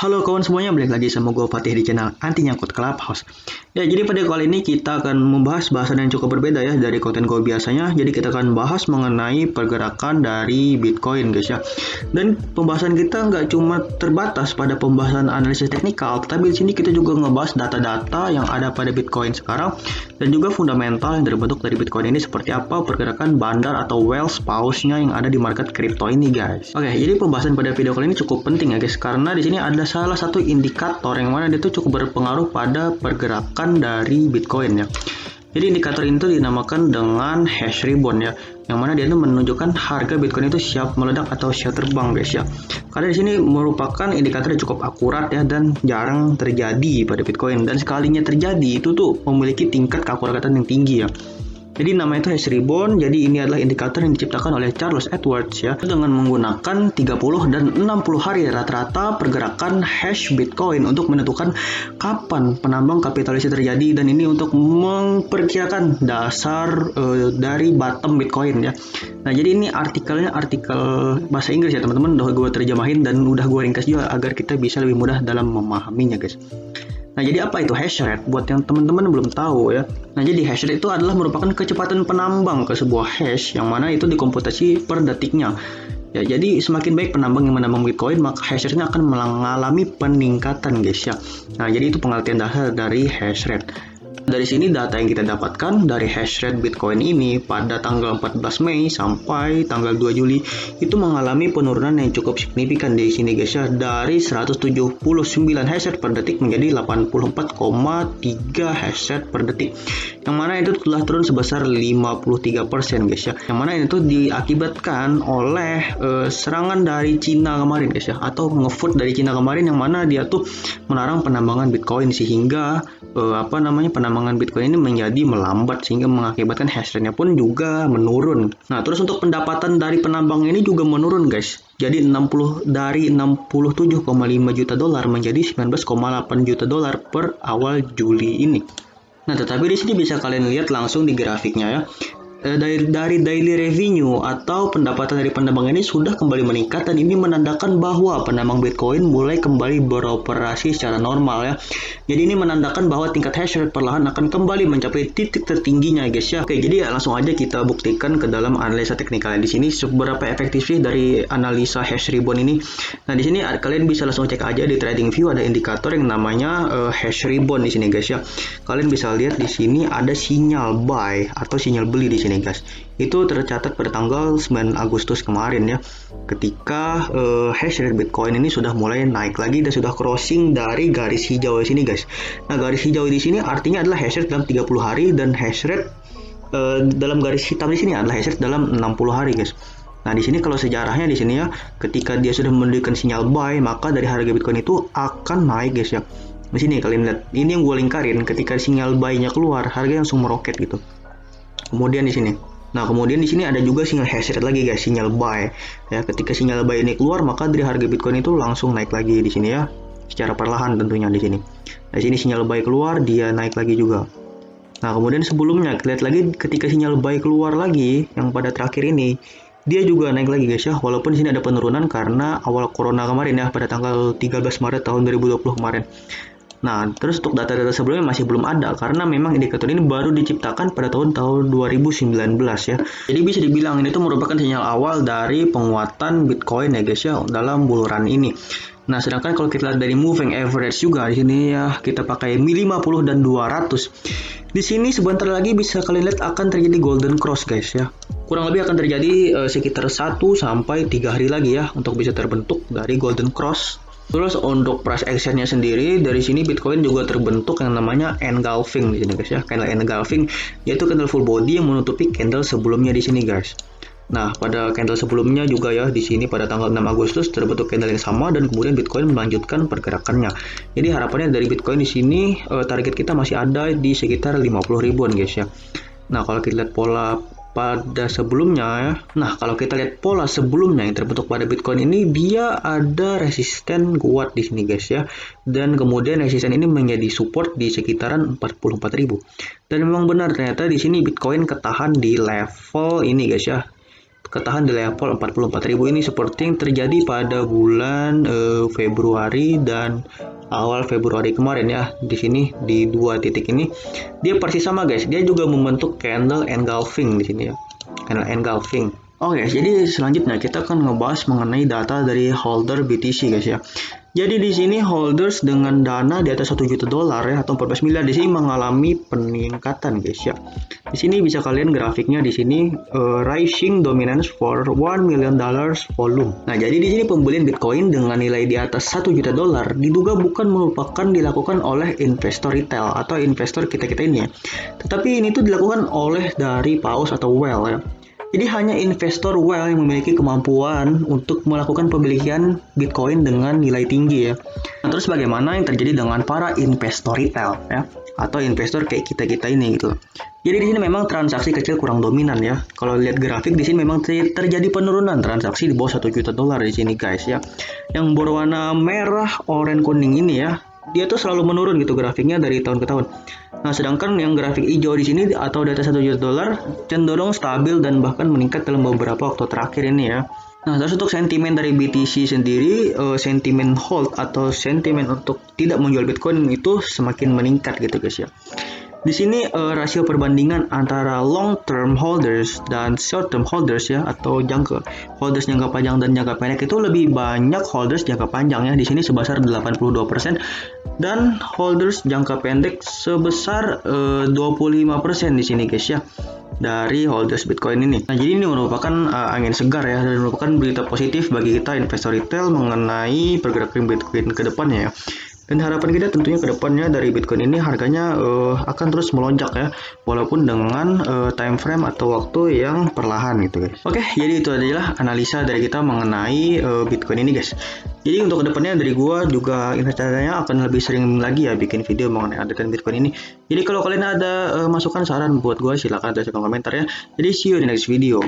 Halo kawan semuanya, balik lagi sama gue Fatih di channel Anti Nyangkut Clubhouse. Ya, jadi pada kali ini kita akan membahas bahasan yang cukup berbeda ya dari konten gue biasanya. Jadi kita akan bahas mengenai pergerakan dari Bitcoin guys ya. Dan pembahasan kita nggak cuma terbatas pada pembahasan analisis teknikal, tetapi di sini kita juga ngebahas data-data yang ada pada Bitcoin sekarang dan juga fundamental yang terbentuk dari Bitcoin ini seperti apa pergerakan bandar atau wealth pause-nya yang ada di market kripto ini guys. Oke, jadi pembahasan pada video kali ini cukup penting ya guys, karena di sini ada salah satu indikator yang mana dia tuh cukup berpengaruh pada pergerakan dari Bitcoin ya. Jadi indikator itu dinamakan dengan hash ribbon ya, yang mana dia tuh menunjukkan harga Bitcoin itu siap meledak atau siap terbang guys ya. Karena di sini merupakan indikator yang cukup akurat ya dan jarang terjadi pada Bitcoin, dan sekalinya terjadi itu tuh memiliki tingkat keakuratan yang tinggi ya. Jadi nama itu hash ribbon. Jadi ini adalah indikator yang diciptakan oleh Charles Edwards ya, dengan menggunakan 30 dan 60 hari rata-rata pergerakan hash Bitcoin untuk menentukan kapan penambang kapitalisasi terjadi, dan ini untuk memperkirakan dasar dari bottom Bitcoin ya. Nah, jadi ini artikelnya artikel bahasa Inggris ya teman-teman, udah gue terjemahin dan udah gue ringkas juga agar kita bisa lebih mudah dalam memahaminya guys. Nah, jadi apa itu hash rate? Buat yang teman-teman belum tahu ya. Nah, jadi hash rate itu adalah merupakan kecepatan penambang ke sebuah hash yang mana itu dikomputasi per detiknya. Ya, jadi semakin baik penambang yang menambang Bitcoin, maka hash rate-nya akan mengalami peningkatan guys ya. Nah, jadi itu pengertian dasar dari hash rate. Dari sini data yang kita dapatkan dari hash rate Bitcoin ini pada tanggal 14 Mei sampai tanggal 2 Juli itu mengalami penurunan yang cukup signifikan di sini guys ya, dari 179 hash rate per detik menjadi 84,3 hash rate per detik, yang mana itu telah turun sebesar 53% guys ya, yang mana itu diakibatkan oleh serangan dari Cina kemarin guys ya, atau ngefoot dari Cina kemarin, yang mana dia tuh melarang penambangan Bitcoin sehingga penambangan Bitcoin ini menjadi melambat sehingga mengakibatkan hash rate-nya pun juga menurun. Nah, terus untuk pendapatan dari penambang ini juga menurun guys. Jadi dari 67,5 juta dolar menjadi 19,8 juta dolar per awal Juli ini. Nah, tetapi di sini bisa kalian lihat langsung di grafiknya ya. Dari daily revenue atau pendapatan dari penambang ini sudah kembali meningkat, dan ini menandakan bahwa penambang Bitcoin mulai kembali beroperasi secara normal ya. Jadi ini menandakan bahwa tingkat hash rate perlahan akan kembali mencapai titik tertingginya guys ya. Oke, jadi langsung aja kita buktikan ke dalam analisa teknikal di sini seberapa efektif sih dari analisa hash ribbon ini. Nah, di sini kalian bisa langsung cek aja di TradingView, ada indikator yang namanya hash ribbon di sini guys ya. Kalian bisa lihat di sini ada sinyal buy atau sinyal beli di sini guys. Itu tercatat pada tanggal 9 Agustus kemarin ya, ketika hash rate Bitcoin ini sudah mulai naik lagi dan sudah crossing dari garis hijau di sini guys. Nah, garis hijau di sini artinya adalah hash rate dalam 30 hari, dan hash rate dalam garis hitam di sini adalah hash rate dalam 60 hari guys. Nah, di sini kalau sejarahnya di sini ya, ketika dia sudah memberikan sinyal buy, maka dari harga Bitcoin itu akan naik guys ya. Di sini kalian lihat, ini yang gue lingkarin, ketika sinyal buy-nya keluar, harga langsung meroket gitu. Kemudian di sini. Nah, kemudian di sini ada juga sinyal hash rate lagi guys, sinyal buy. Ya, ketika sinyal buy ini keluar, maka dari harga Bitcoin itu langsung naik lagi di sini ya, secara perlahan tentunya di sini. Nah, di sini sinyal buy keluar, dia naik lagi juga. Nah, kemudian sebelumnya lihat lagi ketika sinyal buy keluar lagi yang pada terakhir ini, dia juga naik lagi guys ya, walaupun di sini ada penurunan karena awal corona kemarin ya, pada tanggal 13 Maret tahun 2020 kemarin. Nah, terus untuk data-data sebelumnya masih belum ada karena memang indikator ini baru diciptakan pada tahun 2019 ya. Jadi bisa dibilang ini tuh merupakan sinyal awal dari penguatan Bitcoin ya guys ya dalam buluran ini. Nah, sedangkan kalau kita lihat dari moving average juga di sini ya, kita pakai Mi 50 dan 200. Di sini sebentar lagi bisa kalian lihat akan terjadi golden cross guys ya. Kurang lebih akan terjadi sekitar 1 sampai 3 hari lagi ya untuk bisa terbentuk dari golden cross. Terus untuk price action-nya sendiri, dari sini Bitcoin juga terbentuk yang namanya engulfing di sini guys ya. Candle engulfing yaitu candle full body yang menutupi candle sebelumnya di sini guys. Nah, pada candle sebelumnya juga ya, di sini pada tanggal 6 Agustus terbentuk candle yang sama, dan kemudian Bitcoin melanjutkan pergerakannya. Jadi harapannya dari Bitcoin di sini target kita masih ada di sekitar 50 ribuan guys ya. Nah, kalau kita lihat pola pada sebelumnya ya. Nah, kalau kita lihat pola sebelumnya yang terbentuk pada Bitcoin ini, dia ada resisten kuat di sini guys ya. Dan kemudian resisten ini menjadi support di sekitaran 44.000. Dan memang benar ternyata di sini Bitcoin ketahan di level ini guys ya. ketahan di level 44.000 ini seperti yang terjadi pada bulan Februari dan awal Februari kemarin ya. Di sini di 2 titik ini dia persis sama guys. Dia juga membentuk candle engulfing di sini ya. Candle engulfing. Oke, jadi selanjutnya kita akan ngebahas mengenai data dari holder BTC guys ya. Jadi di sini holders dengan dana di atas 1 juta dolar ya atau 14 miliar di sini mengalami peningkatan guys ya. Di sini bisa kalian grafiknya di sini rising dominance for $1 million volume. Nah, jadi di sini pembelian Bitcoin dengan nilai di atas 1 juta dolar diduga bukan merupakan dilakukan oleh investor retail atau investor kita-kita ini ya. Tetapi ini tuh dilakukan oleh dari paus atau whale ya. Jadi hanya investor whale yang memiliki kemampuan untuk melakukan pembelian Bitcoin dengan nilai tinggi ya. Nah, terus bagaimana yang terjadi dengan para investor retail ya atau investor kayak kita-kita ini gitu. Jadi di sini memang transaksi kecil kurang dominan ya. Kalau lihat grafik di sini memang terjadi penurunan transaksi di bawah 1 juta dolar di sini guys ya. Yang berwarna merah, oranye, kuning ini ya, dia tuh selalu menurun gitu grafiknya dari tahun ke tahun. Nah, sedangkan yang grafik hijau di sini atau di atas 1 juta dolar cenderung stabil dan bahkan meningkat dalam beberapa waktu terakhir ini ya. Nah, terus untuk sentimen dari BTC sendiri, sentimen hold atau sentimen untuk tidak menjual Bitcoin itu semakin meningkat gitu guys ya. Di sini rasio perbandingan antara long term holders dan short term holders ya atau holders jangka panjang dan jangka pendek itu lebih banyak holders jangka panjang ya. Di sini sebesar 82% dan holders jangka pendek sebesar 25% di sini guys ya dari holders Bitcoin ini. Nah, jadi ini merupakan angin segar ya dan merupakan berita positif bagi kita investor retail mengenai pergerakan Bitcoin ke depannya ya. Dan harapan kita tentunya ke depannya dari Bitcoin ini harganya akan terus melonjak ya, walaupun dengan time frame atau waktu yang perlahan gitu guys. Oke, jadi itu adalah analisa dari kita mengenai Bitcoin ini guys. Jadi untuk kedepannya dari gua juga rencananya akan lebih sering lagi ya bikin video mengenai update Bitcoin ini. Jadi kalau kalian ada masukan saran buat gua silakan tulis di kolom komentar ya. Jadi see you di next video.